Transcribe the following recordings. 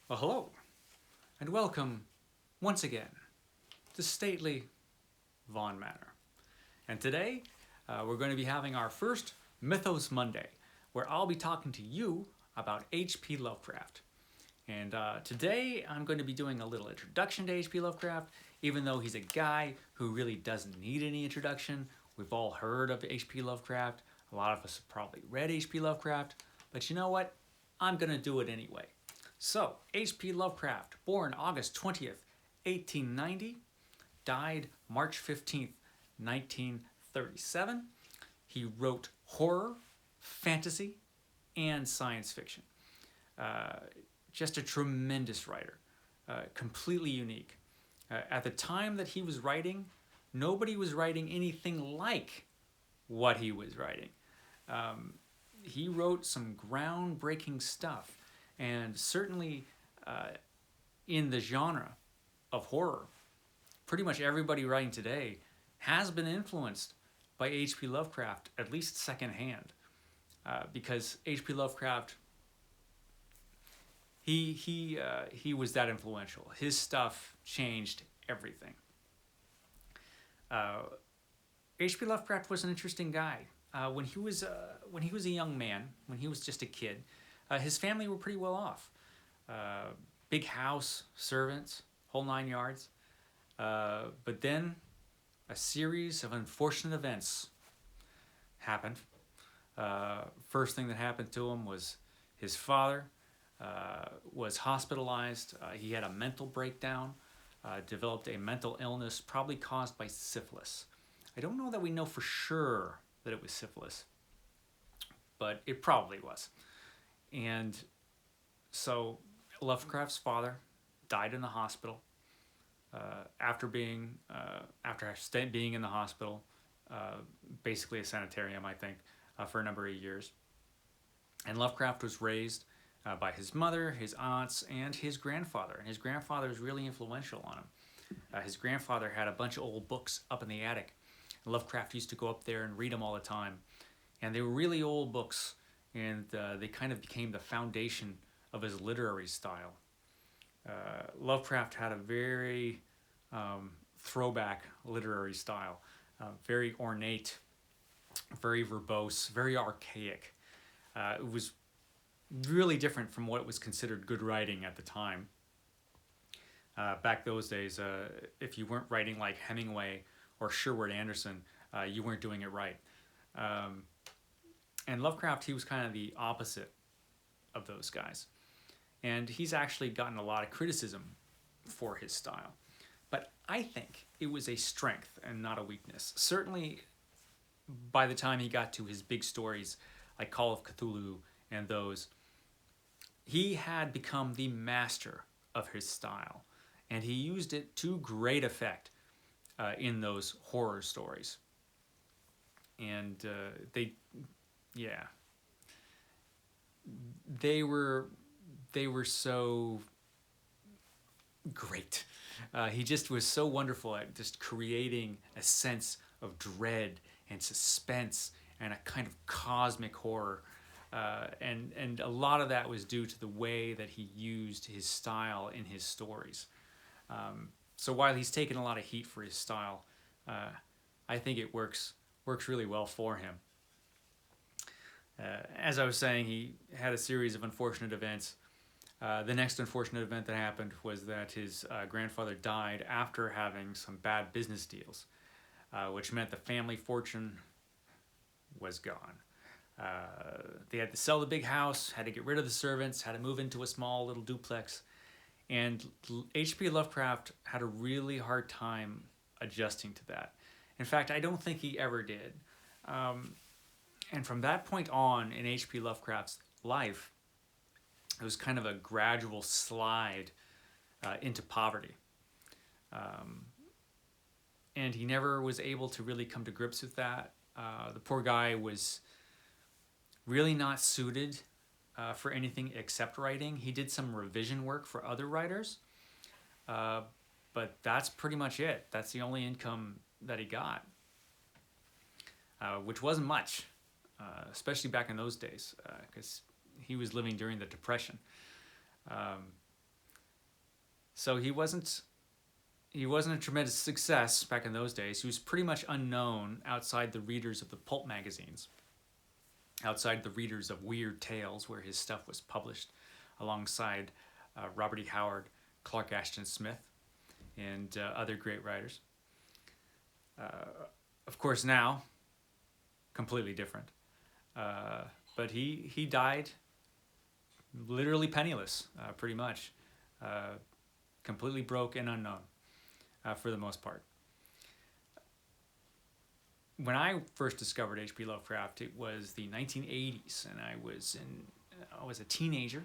Well, hello, and welcome once again to stately Vaughan Manor. And today, we're going to be having our first Mythos Monday, where I'll be talking to you about H.P. Lovecraft. And today, I'm going to be doing a little introduction to H.P. Lovecraft, even though he's a guy who really doesn't need any introduction. We've all heard of H.P. Lovecraft. A lot of us have probably read H.P. Lovecraft. But you know what? I'm going to do it anyway. So, H.P. Lovecraft, born August 20th, 1890, died March 15th, 1937. He wrote horror, fantasy, and science fiction. Uh, just a tremendous writer, completely unique. At the time that he was writing, nobody was writing anything like what he was writing. Um, he wrote some groundbreaking stuff, and certainly uh, in the genre of horror, pretty much everybody writing today has been influenced by H.P. Lovecraft, at least secondhand, because H.P. Lovecraft he was that influential. His stuff changed everything. Uh, H.P. Lovecraft was an interesting guy. When he was a young man, when he was just a kid, his family were pretty well off. Uh, Big house, servants, whole 9 yards. But then a series of unfortunate events happened. First thing that happened to him was his father was hospitalized. He had a mental breakdown, developed a mental illness, probably caused by syphilis. I don't know that we know for sure that it was syphilis, but it probably was. And so Lovecraft's father died in the hospital after being in the hospital, uh, basically a sanitarium, I think, for a number of years. And Lovecraft was raised by his mother, his aunts, and his grandfather. And his grandfather was really influential on him. His grandfather had a bunch of old books up in the attic. Lovecraft used to go up there and read them all the time. And they were really old books, and they kind of became the foundation of his literary style. Lovecraft had a very throwback literary style, very ornate, very verbose, very archaic. It was really different from what was considered good writing at the time. Back those days, if you weren't writing like Hemingway or Sherwood Anderson, you weren't doing it right. Um, and Lovecraft, he was kind of the opposite of those guys. And he's actually gotten a lot of criticism for his style. But I think it was a strength and not a weakness. Certainly, by the time he got to his big stories like Call of Cthulhu and those, he had become the master of his style. And he used it to great effect in those horror stories. And yeah, they were they were so great. He just was so wonderful at just creating a sense of dread and suspense and a kind of cosmic horror. And a lot of that was due to the way that he used his style in his stories. So while he's taken a lot of heat for his style, uh, I think it works really well for him. As I was saying, he had a series of unfortunate events. The next unfortunate event that happened was that his grandfather died after having some bad business deals, which meant the family fortune was gone. They had to sell the big house, had to get rid of the servants, had to move into a small little duplex. And H.P. Lovecraft had a really hard time adjusting to that. In fact, I don't think he ever did. And from that point on in H.P. Lovecraft's life, it was kind of a gradual slide into poverty. Um, and he never was able to really come to grips with that. The poor guy was really not suited for anything except writing. He did some revision work for other writers, uh, but that's pretty much it. That's the only income that he got, which wasn't much, especially back in those days, because he was living during the Depression. Um, So he wasn't a tremendous success back in those days. He was pretty much unknown outside the readers of the pulp magazines, outside the readers of Weird Tales, where his stuff was published alongside Robert E. Howard, Clark Ashton Smith, and other great writers. Of course, now, completely different. But he died literally penniless, pretty much. Completely broke and unknown, for the most part. When I first discovered H.P. Lovecraft, it was the 1980s, and I was a teenager.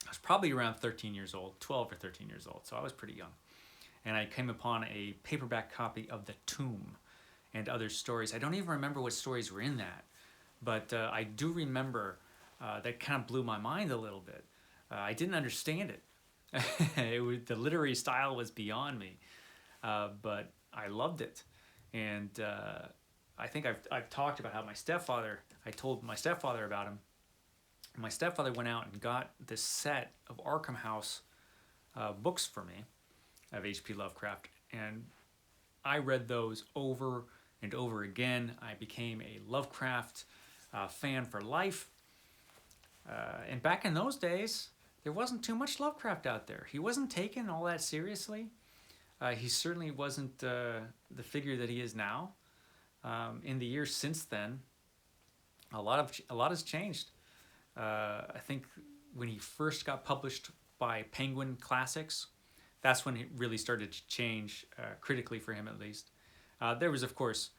I was probably around 13 years old, 12 or 13 years old, so I was pretty young. And I came upon a paperback copy of The Tomb and other stories. I don't even remember what stories were in that, but I do remember that kind of blew my mind a little bit. I didn't understand it. The literary style was beyond me, but I loved it. And I think I've talked about how I told my stepfather about him. My stepfather went out and got this set of Arkham House books for me of H.P. Lovecraft, and I read those over and over again. I became a Lovecraft fan for life. And back in those days, there wasn't too much Lovecraft out there. He wasn't taken all that seriously. He certainly wasn't the figure that he is now. In the years since then, a lot has changed. I think when he first got published by Penguin Classics, that's when it really started to change, critically for him at least. There was, of course,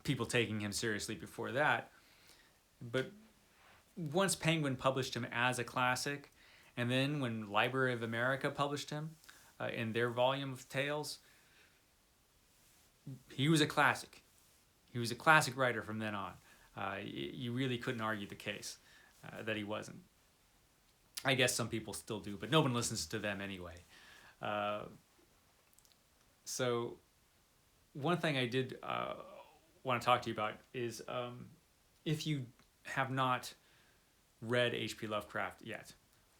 people taking him seriously before that, but once Penguin published him as a classic, and then when Library of America published him in their volume of tales, he was a classic. He was a classic writer from then on. You really couldn't argue the case that he wasn't. I guess some people still do, but no one listens to them anyway. So one thing I did want to talk to you about is if you have not read H.P. Lovecraft yet,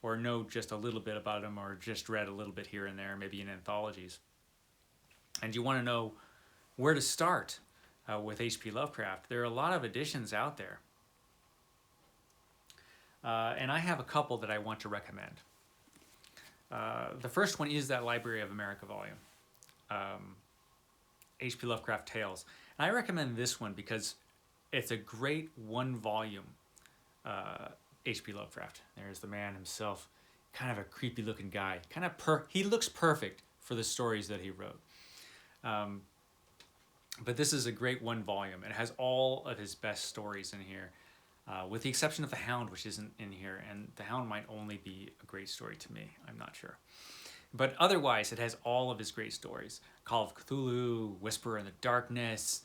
or know just a little bit about him, or just read a little bit here and there, maybe in anthologies, and you want to know where to start with H.P. Lovecraft, there are a lot of editions out there. And I have a couple that I want to recommend. The first one is that Library of America volume, H.P. Lovecraft Tales. And I recommend this one because it's a great one-volume H.P. Lovecraft. There's the man himself, kind of a creepy-looking guy. He looks perfect for the stories that he wrote. But this is a great one volume. It has all of his best stories in here, with the exception of The Hound, which isn't in here. And The Hound might only be a great story to me. I'm not sure. But otherwise, it has all of his great stories. Call of Cthulhu, Whisper in the Darkness,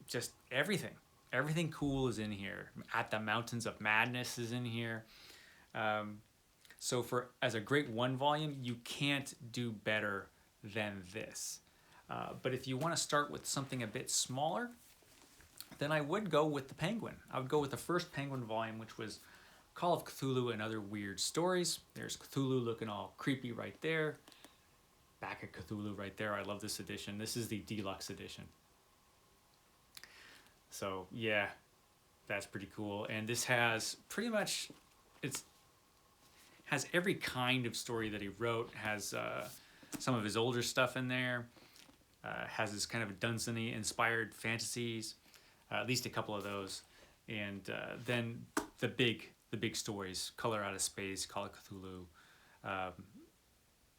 just everything. Everything cool is in here. At the Mountains of Madness is in here. So as a great one volume, you can't do better than this. But if you want to start with something a bit smaller, then I would go with the Penguin. I would go with the first Penguin volume, which was Call of Cthulhu and Other Weird Stories. There's Cthulhu looking all creepy right there. Back at Cthulhu right there. I love this edition. This is the deluxe edition. So yeah, that's pretty cool. And this has pretty much, has every kind of story that he wrote. Has some of his older stuff in there. Has this kind of Dunsany inspired fantasies, at least a couple of those, and then the big stories: Color Out of Space, Call of Cthulhu,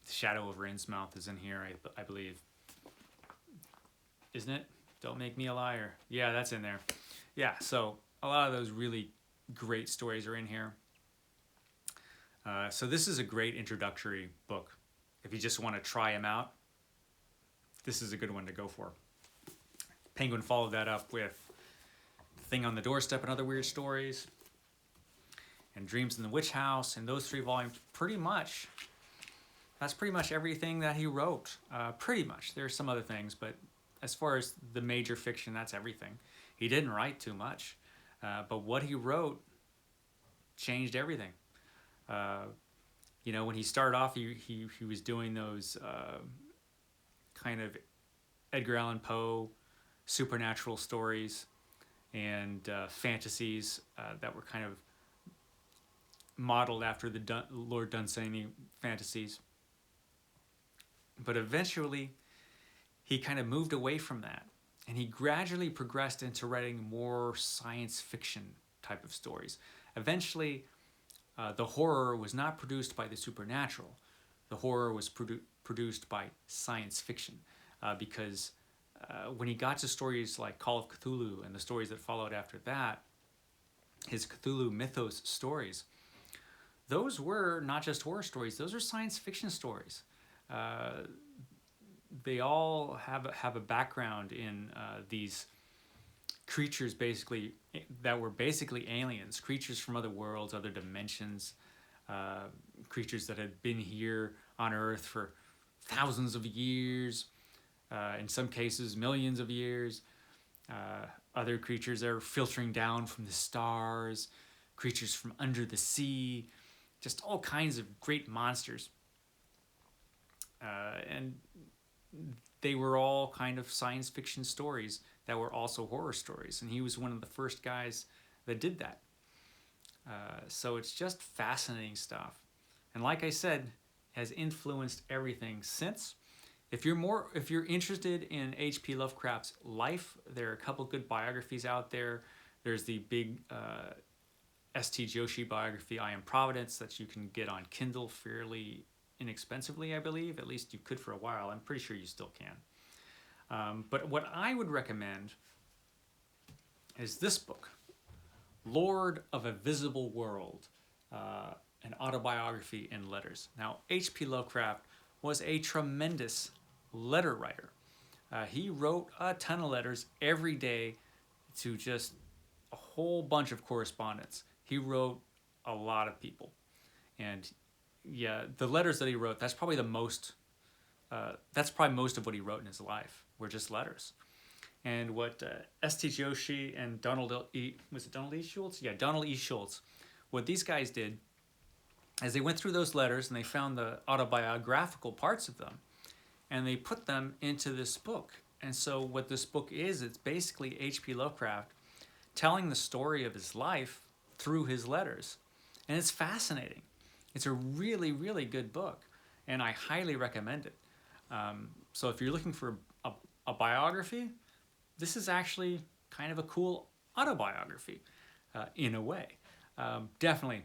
Shadow over Innsmouth is in here, I believe, isn't it? Don't Make Me a Liar. Yeah, that's in there. Yeah, so a lot of those really great stories are in here. So this is a great introductory book. If you just want to try him out, this is a good one to go for. Penguin followed that up with Thing on the Doorstep and Other Weird Stories, and Dreams in the Witch House, and those 3 volumes, that's pretty much everything that he wrote. Pretty much. There's some other things, but as far as the major fiction, that's everything. He didn't write too much, but what he wrote changed everything. When he started off, he was doing those kind of Edgar Allan Poe supernatural stories and fantasies that were kind of modeled after the Lord Dunsany fantasies. But eventually, he kind of moved away from that, and he gradually progressed into writing more science fiction type of stories. Eventually, the horror was not produced by the supernatural. The horror was produced by science fiction, because when he got to stories like Call of Cthulhu and the stories that followed after that, his Cthulhu Mythos stories, those were not just horror stories, those are science fiction stories. They all have a background in these creatures basically that were basically aliens, creatures from other worlds, other dimensions, creatures that had been here on Earth for thousands of years, in some cases millions of years. Other creatures are filtering down from the stars, creatures from under the sea, just all kinds of great monsters. And they were all kind of science fiction stories that were also horror stories. And he was one of the first guys that did that. So it's just fascinating stuff. And like I said, has influenced everything since. If you're interested in H.P. Lovecraft's life, there are a couple good biographies out there. There's the big S.T. Joshi biography, I Am Providence, that you can get on Kindle fairly inexpensively, I believe. At least you could for a while. I'm pretty sure you still can. But what I would recommend is this book, Lord of a Visible World, an autobiography in letters. Now, H.P. Lovecraft was a tremendous letter writer. He wrote a ton of letters every day to just a whole bunch of correspondence. He wrote a lot of people. And yeah, the letters that he wrote, that's probably most of what he wrote in his life were just letters. And what S.T. Joshi and Donald E. Schultz? Yeah, Donald E. Schultz. What these guys did is they went through those letters and they found the autobiographical parts of them, and they put them into this book. And so what this book is, it's basically H.P. Lovecraft telling the story of his life through his letters. And it's fascinating. It's a really, really good book, and I highly recommend it. So if you're looking for a biography, this is actually kind of a cool autobiography in a way. Definitely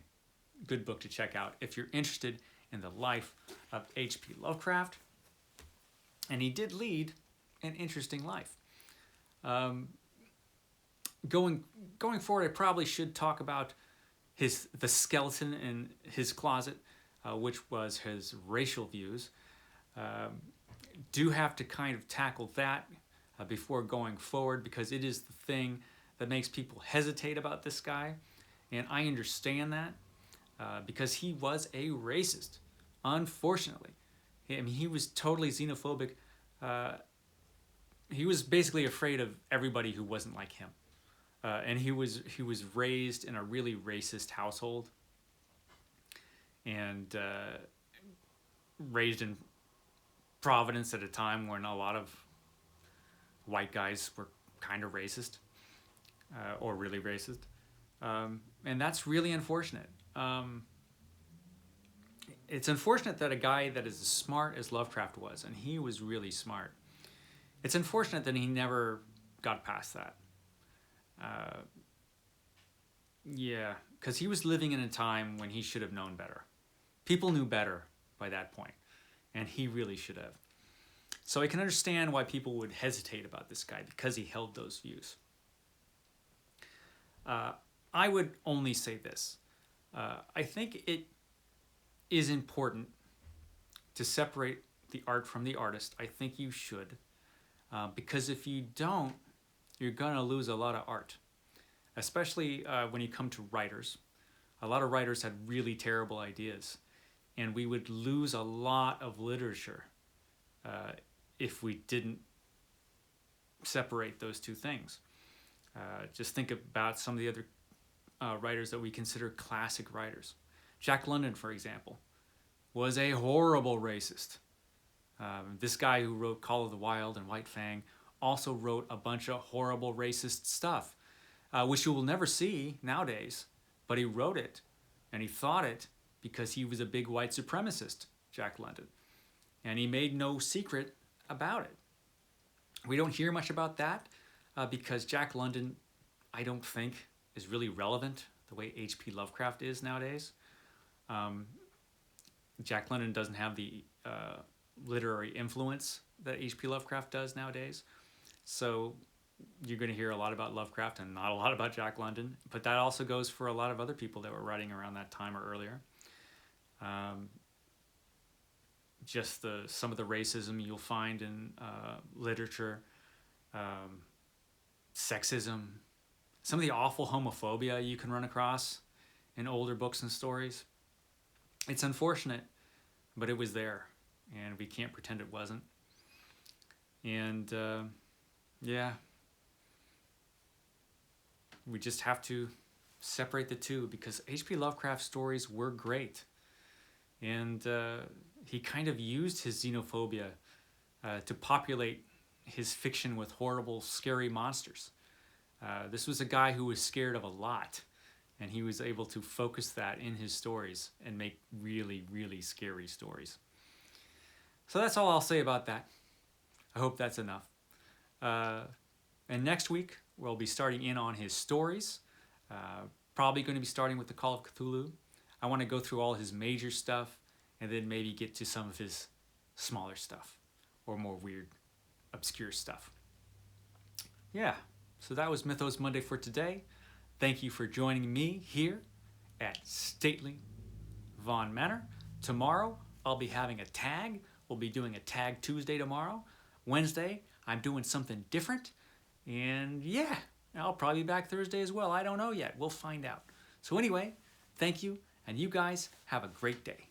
good book to check out if you're interested in the life of H.P. Lovecraft. And he did lead an interesting life. Going forward, I probably should talk about the skeleton in his closet, which was his racial views. Do have to kind of tackle that before going forward, because it is the thing that makes people hesitate about this guy. And I understand that because he was a racist, unfortunately. I mean, he was totally xenophobic. He was basically afraid of everybody who wasn't like him. And he was raised in a really racist household, and raised in Providence at a time when a lot of white guys were kind of racist, or really racist. And that's really unfortunate. It's unfortunate that a guy that is as smart as Lovecraft was, and he was really smart, it's unfortunate that he never got past that. Yeah, because he was living in a time when he should have known better. People knew better by that point, and he really should have. So I can understand why people would hesitate about this guy, because he held those views. I would only say this. I think it is important to separate the art from the artist. I think you should. Because if you don't, you're going to lose a lot of art. Especially when you come to writers. A lot of writers had really terrible ideas. And we would lose a lot of literature if we didn't separate those two things. Just think about some of the other writers that we consider classic writers. Jack London, for example. was a horrible racist. This guy who wrote Call of the Wild and White Fang also wrote a bunch of horrible racist stuff, which you will never see nowadays, but he wrote it, and he thought it because he was a big white supremacist, Jack London. And he made no secret about it. We don't hear much about that because Jack London, I don't think, is really relevant the way H.P. Lovecraft is nowadays. Jack London doesn't have the literary influence that H.P. Lovecraft does nowadays. So you're going to hear a lot about Lovecraft and not a lot about Jack London. But that also goes for a lot of other people that were writing around that time or earlier. Just some of the racism you'll find in literature, sexism, some of the awful homophobia you can run across in older books and stories. It's unfortunate, but it was there, and we can't pretend it wasn't. And yeah, we just have to separate the two, because H.P. Lovecraft's stories were great, and he kind of used his xenophobia to populate his fiction with horrible, scary monsters. This was a guy who was scared of a lot, and he was able to focus that in his stories and make really, really scary stories. So that's all I'll say about that. I hope that's enough. And next week, we'll be starting in on his stories. Probably going to be starting with the Call of Cthulhu. I want to go through all his major stuff and then maybe get to some of his smaller stuff or more weird, obscure stuff. Yeah, so that was Mythos Monday for today. Thank you for joining me here at Stately Vaughan Manor. Tomorrow, I'll be having a tag. We'll be doing a Tag Tuesday tomorrow. Wednesday, I'm doing something different. And yeah, I'll probably be back Thursday as well. I don't know yet. We'll find out. So anyway, thank you, and you guys have a great day.